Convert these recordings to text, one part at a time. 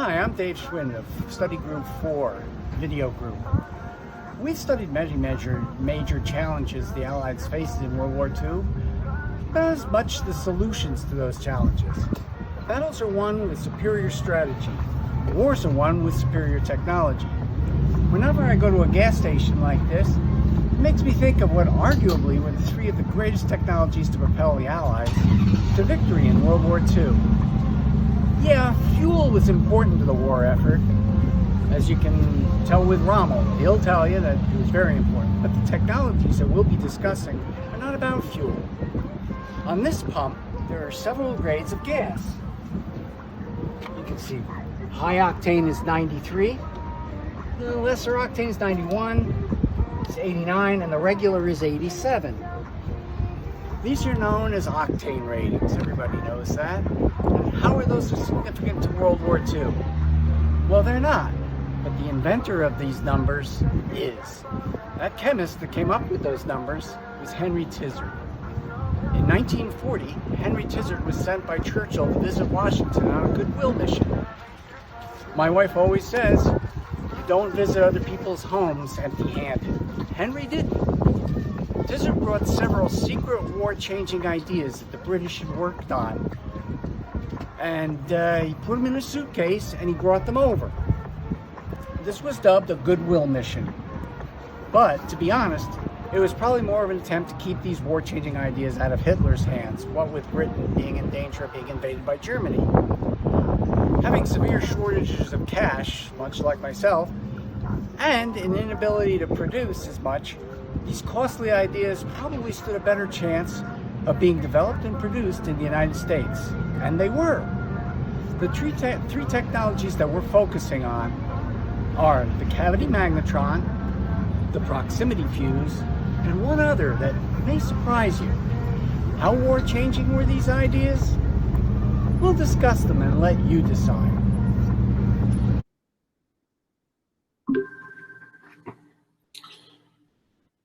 Hi, I'm Dave Schwinn of Study Group 4, Video Group. We've studied many major challenges the Allies faced in World War II, but as much the solutions to those challenges. Battles are won with superior strategy. Wars are won with superior technology. Whenever I go to a gas station like this, it makes me think of what arguably were the three of the greatest technologies to propel the Allies to victory in World War II. Yeah, fuel was important to the war effort. As you can tell with Rommel, he'll tell you that it was very important. But the technologies that we'll be discussing are not about fuel. On this pump, there are several grades of gas. You can see high octane is 93, the lesser octane is 91, it's 89, and the regular is 87. These are known as octane ratings. Everybody knows that. And how are those significant to World War II? Well, they're not. But the inventor of these numbers is. That chemist that came up with those numbers was Henry Tizard. In 1940, Henry Tizard was sent by Churchill to visit Washington on a goodwill mission. My wife always says, you don't visit other people's homes empty-handed. Henry didn't. Tizard brought several secret war-changing ideas that the British had worked on. And he put them in a suitcase and he brought them over. This was dubbed a goodwill mission. But, to be honest, it was probably more of an attempt to keep these war-changing ideas out of Hitler's hands, what with Britain being in danger of being invaded by Germany. Having severe shortages of cash, much like myself, and an inability to produce as much, these costly ideas probably stood a better chance of being developed and produced in the United States. And they were. The three technologies that we're focusing on are the cavity magnetron, the proximity fuse, and one other that may surprise you. How war-changing were these ideas? We'll discuss them and let you decide.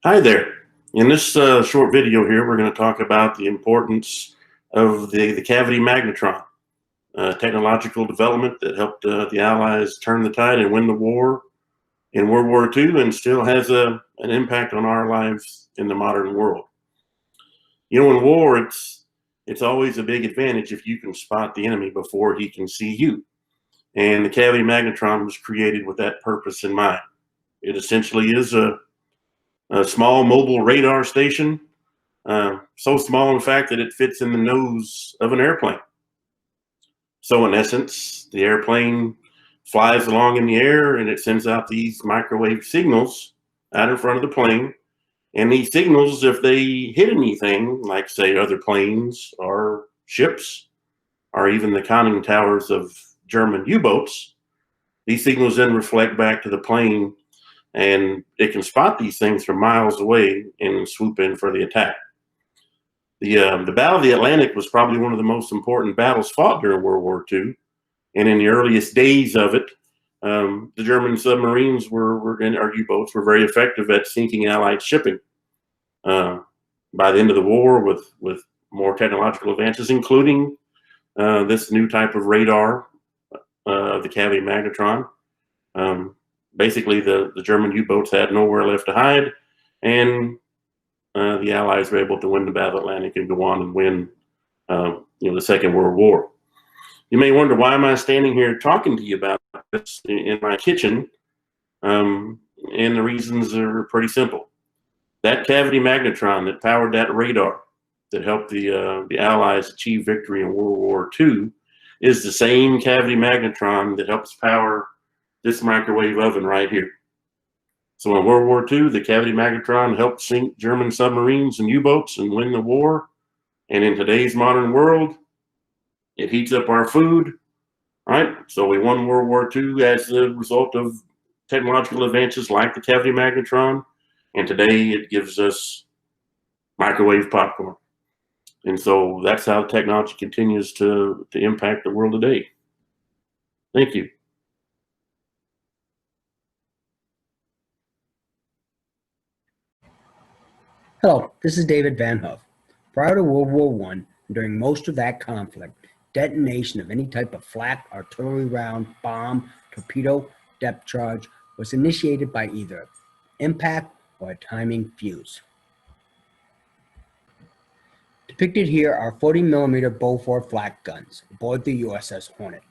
Hi there. In this short video here, we're going to talk about the importance of the cavity magnetron, technological development that helped the Allies turn the tide and win the war in World War II and still has an impact on our lives in the modern world. You know, in war, it's always a big advantage if you can spot the enemy before he can see you. And the cavity magnetron was created with that purpose in mind. It essentially is a small mobile radar station, so small in fact that it fits in the nose of an airplane. So in essence, the airplane flies along in the air and it sends out these microwave signals out in front of the plane. And these signals, if they hit anything, like say other planes or ships, or even the conning towers of German U-boats, these signals then reflect back to the plane, and it can spot these things from miles away and swoop in for the attack. The Battle of the Atlantic was probably one of the most important battles fought during World War II. And in the earliest days of it, the German submarines and our U-boats were very effective at sinking Allied shipping. By the end of the war, with more technological advances, including this new type of radar, the cavity magnetron, basically the German U-boats had nowhere left to hide, and the Allies were able to win the Battle of the Atlantic and go on and win the Second World War. You may wonder, why am I standing here talking to you about this in my kitchen? And the reasons are pretty simple. That cavity magnetron that powered that radar that helped the Allies achieve victory in World War II is the same cavity magnetron that helps power this microwave oven right here. So in World War II, the cavity magnetron helped sink German submarines and U-boats and win the war. And in today's modern world, it heats up our food, right? So we won World War II as a result of technological advances like the cavity magnetron. And today it gives us microwave popcorn. And so that's how technology continues to impact the world today. Thank you. Hello, this is David Van Hoof. Prior to World War I, during most of that conflict, detonation of any type of flak, artillery round, bomb, torpedo, depth charge was initiated by either impact or a timing fuse. Depicted here are 40mm Beaufort flak guns aboard the USS Hornet.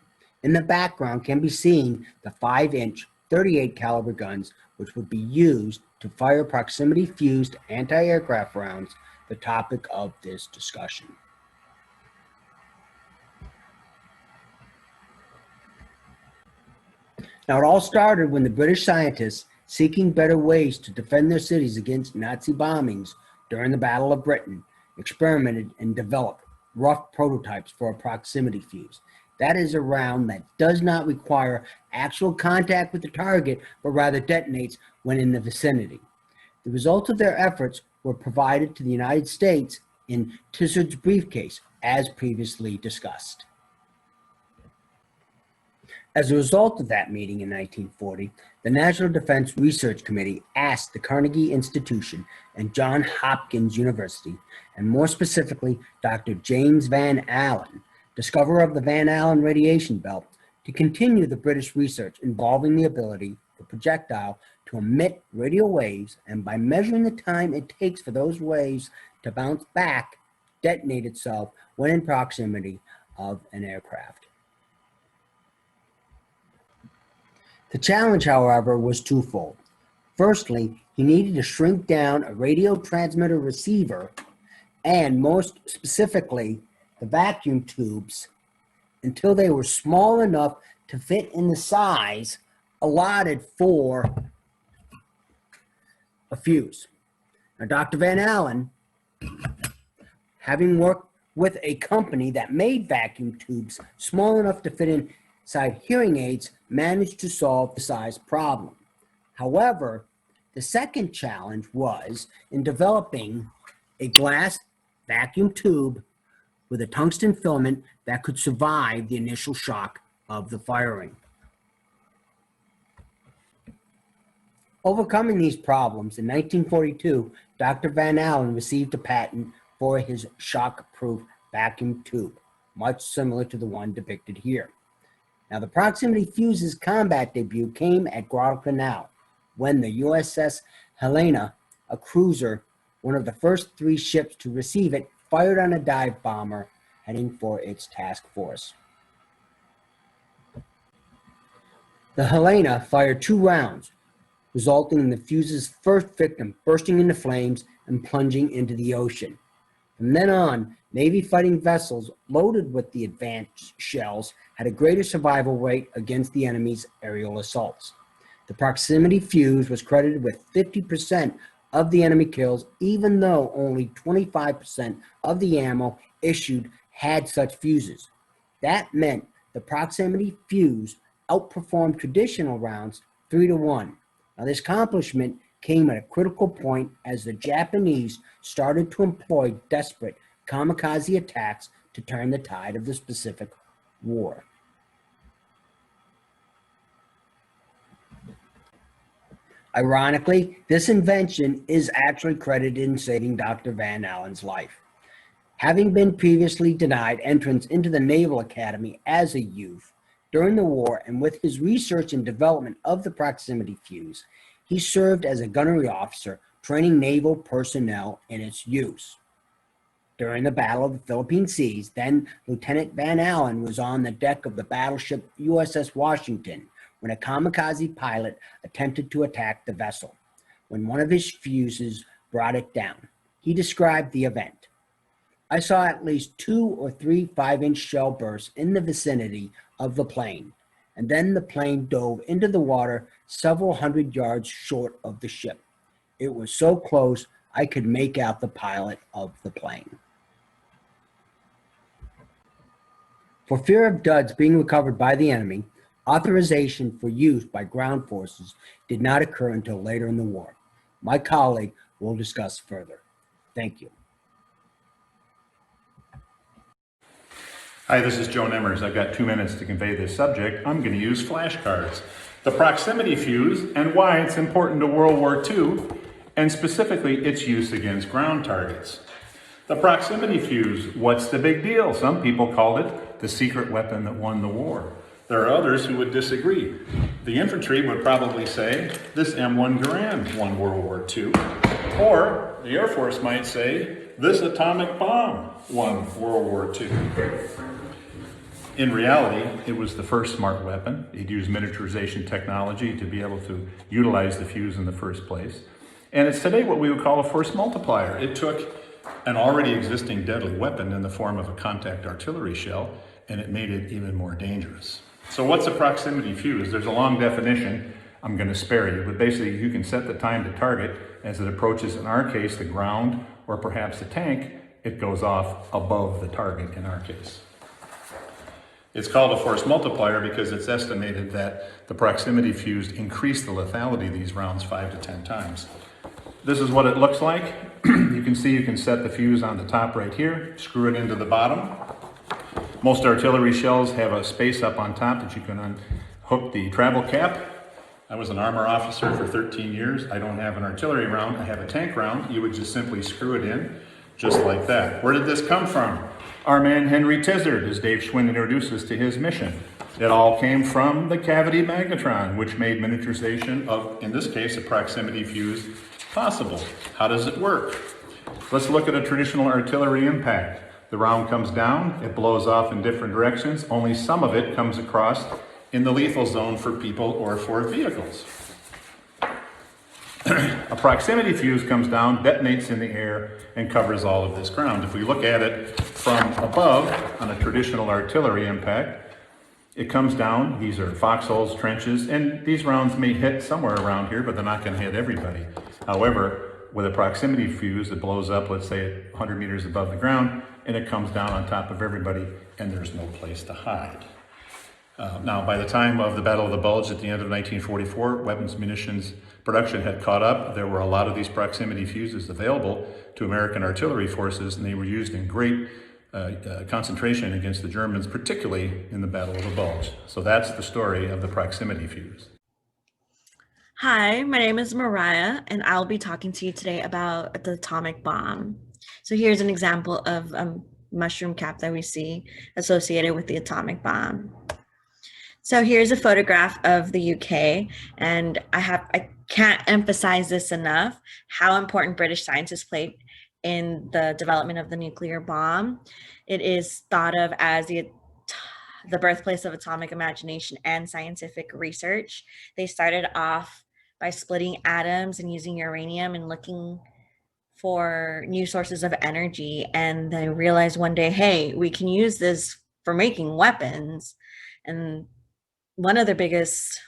In the background can be seen the 5-inch 38 caliber guns, which would be used to fire proximity fused anti-aircraft rounds, the topic of this discussion. Now, it all started when the British scientists, seeking better ways to defend their cities against Nazi bombings during the Battle of Britain, experimented and developed rough prototypes for a proximity fuse. That is a round that does not require actual contact with the target, but rather detonates when in the vicinity. The results of their efforts were provided to the United States in Tizard's briefcase, as previously discussed. As a result of that meeting in 1940, the National Defense Research Committee asked the Carnegie Institution and Johns Hopkins University, and more specifically Dr. James Van Allen, discoverer of the Van Allen radiation belt, to continue the British research involving the ability for projectile to emit radio waves, and by measuring the time it takes for those waves to bounce back, detonate itself when in proximity of an aircraft. The challenge, however, was twofold. Firstly, he needed to shrink down a radio transmitter receiver, and most specifically, the vacuum tubes, until they were small enough to fit in the size allotted for a fuse. Now, Dr. Van Allen, having worked with a company that made vacuum tubes small enough to fit inside hearing aids, managed to solve the size problem. However, the second challenge was in developing a glass vacuum tube with a tungsten filament that could survive the initial shock of the firing. Overcoming these problems, in 1942, Dr. Van Allen received a patent for his shock-proof vacuum tube, much similar to the one depicted here. Now, the proximity fuse's combat debut came at Guadalcanal when the USS Helena, a cruiser, one of the first 3 ships to receive it, fired on a dive bomber heading for its task force. The Helena fired 2 rounds, resulting in the fuse's first victim bursting into flames and plunging into the ocean. From then on, Navy fighting vessels loaded with the advanced shells had a greater survival rate against the enemy's aerial assaults. The proximity fuse was credited with 50% of the enemy kills, even though only 25% of the ammo issued had such fuses. That meant the proximity fuse outperformed traditional rounds 3-1. Now, this accomplishment came at a critical point as the Japanese started to employ desperate kamikaze attacks to turn the tide of the Pacific War. Ironically, this invention is actually credited in saving Dr. Van Allen's life. Having been previously denied entrance into the Naval Academy as a youth, during the war and with his research and development of the proximity fuse, he served as a gunnery officer training naval personnel in its use. During the Battle of the Philippine Seas, then Lieutenant Van Allen was on the deck of the battleship USS Washington when a kamikaze pilot attempted to attack the vessel, when one of his fuses brought it down. He described the event. "I saw at least 2 or 3 5-inch shell bursts in the vicinity of the plane, and then the plane dove into the water several hundred yards short of the ship. It was so close I could make out the pilot of the plane." For fear of duds being recovered by the enemy, authorization for use by ground forces did not occur until later in the war. My colleague will discuss further. Thank you. Hi, this is Joe Nemmers. I've got 2 minutes to convey this subject. I'm going to use flashcards. The proximity fuse and why it's important to World War II, and specifically its use against ground targets. The proximity fuse, what's the big deal? Some people called it the secret weapon that won the war. There are others who would disagree. The infantry would probably say, this M1 Garand won World War II. Or the Air Force might say, this atomic bomb won World War II. In reality, it was the first smart weapon. It used miniaturization technology to be able to utilize the fuse in the first place. And it's today what we would call a force multiplier. It took an already existing deadly weapon in the form of a contact artillery shell, and it made it even more dangerous. So what's a proximity fuse? There's a long definition. I'm going to spare you, but basically you can set the time to target as it approaches, in our case, the ground or perhaps a tank. It goes off above the target in our case. It's called a force multiplier because it's estimated that the proximity fuse increased the lethality of these rounds 5 to 10 times. This is what it looks like. You can see you can set the fuse on the top right here, screw it into the bottom. Most artillery shells have a space up on top that you can unhook the travel cap. I was an armor officer for 13 years. I don't have an artillery round, I have a tank round. You would just simply screw it in, just like that. Where did this come from? Our man Henry Tizard, as Dave Schwinn introduces to his mission. It all came from the cavity magnetron, which made miniaturization of, in this case, a proximity fuse possible. How does it work? Let's look at a traditional artillery impact. The round comes down, it blows off in different directions. Only some of it comes across in the lethal zone for people or for vehicles. A proximity fuse comes down, detonates in the air, and covers all of this ground. If we look at it from above on a traditional artillery impact, it comes down. These are foxholes, trenches, and these rounds may hit somewhere around here, but they're not going to hit everybody. However, with a proximity fuse, it blows up, let's say 100 meters above the ground, and it comes down on top of everybody, and there's no place to hide. Now, by the time of the Battle of the Bulge at the end of 1944, weapons munitions production had caught up. There were a lot of these proximity fuses available to American artillery forces, and they were used in great concentration against the Germans, particularly in the Battle of the Bulge. So that's the story of the proximity fuse. Hi, my name is Mariah, and I'll be talking to you today about the atomic bomb. So here's an example of a mushroom cap that we see associated with the atomic bomb. So here's a photograph of the UK, and I can't emphasize this enough, how important British scientists played in the development of the nuclear bomb. It is thought of as the birthplace of atomic imagination and scientific research. They started off by splitting atoms and using uranium and looking for new sources of energy. And they realized one day, hey, we can use this for making weapons. And one of their biggest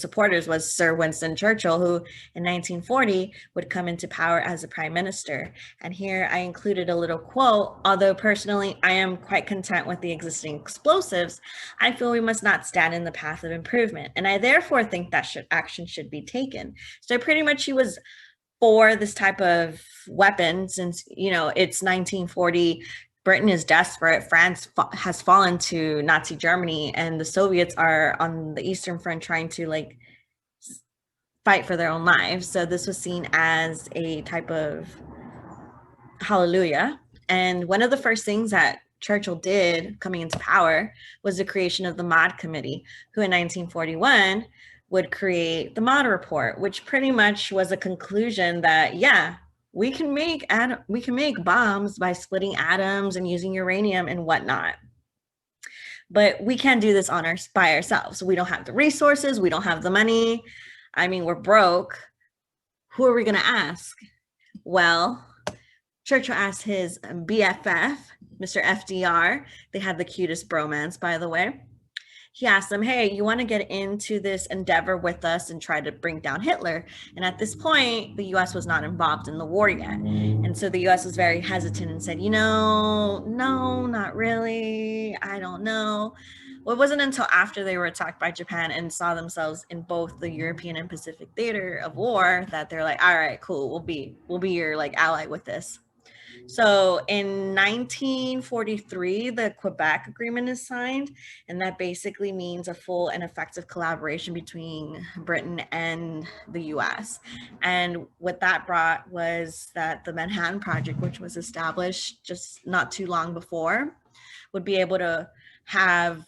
supporters was Sir Winston Churchill, who in 1940 would come into power as a prime minister. And here I included a little quote: although personally I am quite content with the existing explosives, I feel we must not stand in the path of improvement. And I therefore think that action should be taken. So pretty much he was for this type of weapon since, it's 1940. Britain is desperate. France has fallen to Nazi Germany, and the Soviets are on the Eastern Front trying to fight for their own lives. So this was seen as a type of hallelujah. And one of the first things that Churchill did coming into power was the creation of the Maud Committee, who in 1941 would create the Maud Report, which pretty much was a conclusion that, we can make bombs by splitting atoms and using uranium and whatnot. But we can't do this by ourselves. We don't have the resources. We don't have the money. I mean, we're broke. Who are we going to ask? Well, Churchill asked his BFF, Mr. FDR. They had the cutest bromance, by the way. He asked them, hey, you want to get into this endeavor with us and try to bring down Hitler? And at this point, the US was not involved in the war yet. And so the US was very hesitant and said, no, not really. I don't know. Well, it wasn't until after they were attacked by Japan and saw themselves in both the European and Pacific theater of war that they're like, all right, cool, we'll be your ally with this. So in 1943, the Quebec Agreement is signed, and that basically means a full and effective collaboration between Britain and the US. And what that brought was that the Manhattan Project, which was established just not too long before, would be able to have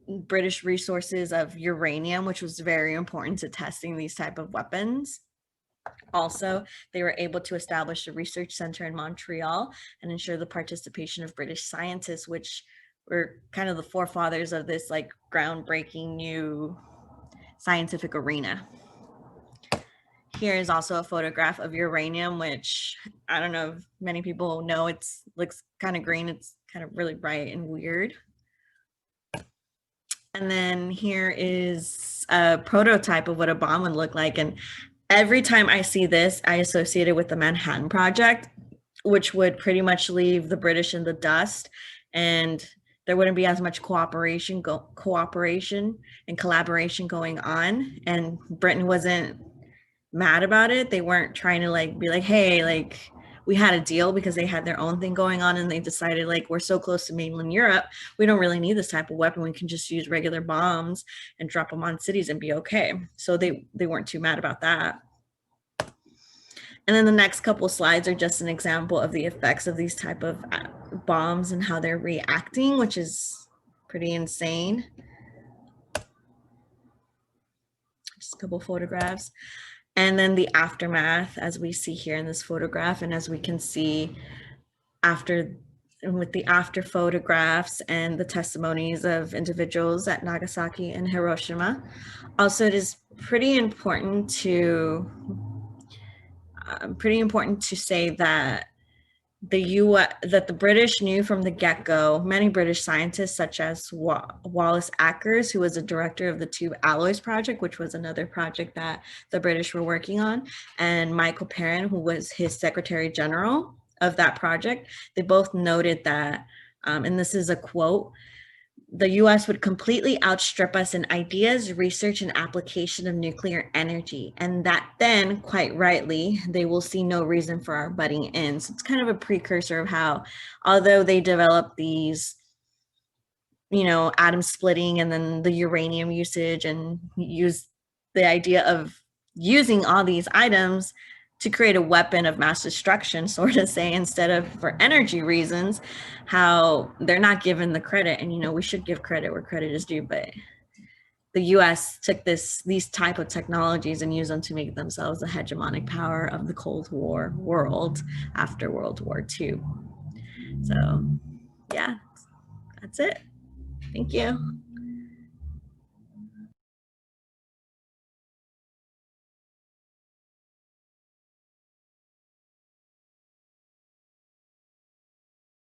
British resources of uranium, which was very important to testing these type of weapons. Also, they were able to establish a research center in Montreal and ensure the participation of British scientists, which were kind of the forefathers of this like groundbreaking new scientific arena. Here is also a photograph of uranium, which I don't know if many people know. It looks kind of green. It's kind of really bright and weird. And then here is a prototype of what a bomb would look like. And every time I see this, I associate it with the Manhattan Project, which would pretty much leave the British in the dust, and there wouldn't be as much cooperation and collaboration going on. And Britain wasn't mad about it. They weren't trying to like be like, hey, like we had a deal, because they had their own thing going on, and they decided like, we're so close to mainland Europe, we don't really need this type of weapon. We can just use regular bombs and drop them on cities and be okay. So they weren't too mad about that. And then the next couple slides are just an example of the effects of these type of bombs and how they're reacting, which is pretty insane. Just a couple photographs. And then the aftermath, as we see here in this photograph, and as we can see with the after photographs and the testimonies of individuals at Nagasaki and Hiroshima. Also, it is pretty important to say that the British knew from the get-go. Many British scientists, such as Wallace Ackers, who was a director of the Tube Alloys Project, which was another project that the British were working on, and Michael Perrin, who was his Secretary General of that project, they both noted that, and this is a quote, the US would completely outstrip us in ideas, research, and application of nuclear energy. And that then, quite rightly, they will see no reason for our butting in. So it's kind of a precursor of how, although they developed these, atom splitting and then the uranium usage, and use the idea of using all these items to create a weapon of mass destruction, sort of say, instead of for energy reasons, how they're not given the credit. And, we should give credit where credit is due, but the US took these type of technologies and used them to make themselves the hegemonic power of the Cold War world after World War II. So yeah, that's it. Thank you.